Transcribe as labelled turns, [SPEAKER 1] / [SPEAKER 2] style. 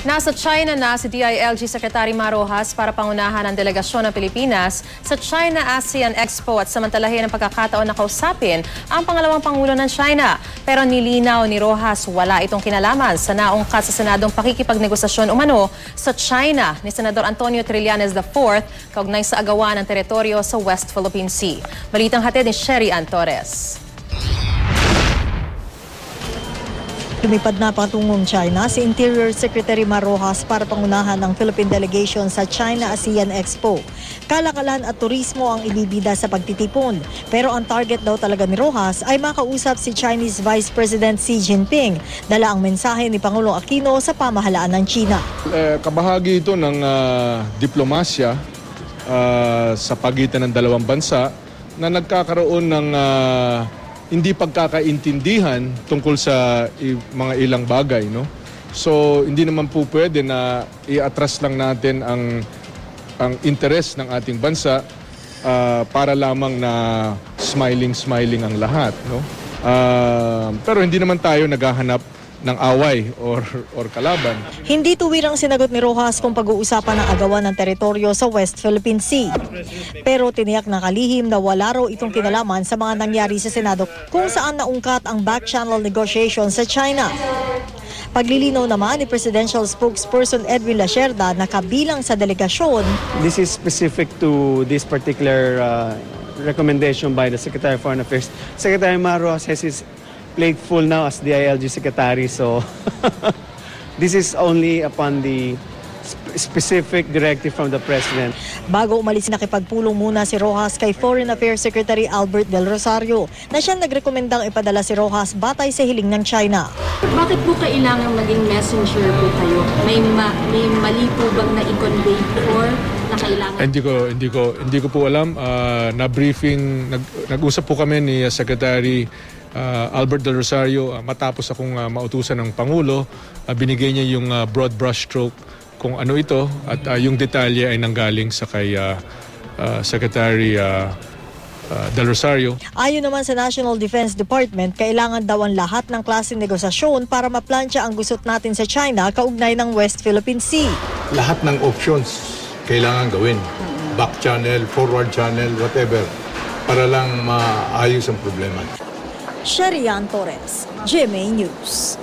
[SPEAKER 1] Nasa China na si DILG Secretary Marojas para pangunahan ang delegasyon ng Pilipinas sa China-ASEAN Expo at samantalahin ang pagkakataon na kausapin ang pangalawang Pangulo ng China. Pero nilinaw ni Rojas wala itong kinalaman sa naungkat sa Senadong pakikipagnegosasyon umano sa China ni Senador Antonio Trillanes IV kaugnay sa agawan ng teritoryo sa West Philippine Sea. Balitang hatid ni Sherry Ann Torres.
[SPEAKER 2] Lumipad na patungong China si Interior Secretary Marojas para pangunahan ng Philippine delegation sa China-ASEAN Expo. Kalakalan at turismo ang ibibida sa pagtitipon. Pero ang target daw talaga ni Rojas ay makausap si Chinese Vice President Xi Jinping. Dala ang mensahe ni Pangulong Aquino sa pamahalaan ng China.
[SPEAKER 3] Kabahagi ito ng diplomasya sa pagitan ng dalawang bansa na nagkakaroon ng hindi pagkakaintindihan tungkol sa mga ilang bagay, no? So hindi naman po pwede na i-atras lang natin ang interes ng ating bansa para lamang na smiling ang lahat, no? Pero hindi naman tayo naghahanap ng away or kalaban.
[SPEAKER 2] Hindi tuwirang sinagot ni Rojas kung pag-uusapan ng agawan ng teritoryo sa West Philippine Sea. Pero tiniyak na kalihim na wala raw itong kinalaman sa mga nangyari sa Senado kung saan naungkat ang back-channel negotiation sa China. Paglilinaw naman ni Presidential Spokesperson Edwin Lacerda na kabilang sa delegasyon.
[SPEAKER 4] This is specific to this particular recommendation by the Secretary of Foreign Affairs. Secretary Marojas has his plate full now as DILG Secretary, so this is only upon the specific directive from the President.
[SPEAKER 2] Bago umalis, nakipagpulong muna si Rojas kay Foreign Affairs Secretary Albert Del Rosario na siyang nagrekomendang ipadala si Rojas batay sa hiling ng China.
[SPEAKER 5] Bakit po kailangan maging messenger po kayo? May mali po bang na-i-convey before na kailangan?
[SPEAKER 3] Hindi ko po alam. Nag-usap po kami ni Secretary Albert Del Rosario matapos akong mautusan ng Pangulo. Binigay niya yung broad brush stroke kung ano ito at yung detalye ay nanggaling sa kay Secretary Del Rosario.
[SPEAKER 2] Ayon naman sa National Defense Department, kailangan daw ang lahat ng klaseng negosasyon para maplansya ang gusot natin sa China kaugnay ng West Philippine Sea.
[SPEAKER 6] Lahat ng options kailangan gawin. Back channel, forward channel, whatever, para lang maayos ang problema.
[SPEAKER 2] Sherry Ann Torres, GMA News.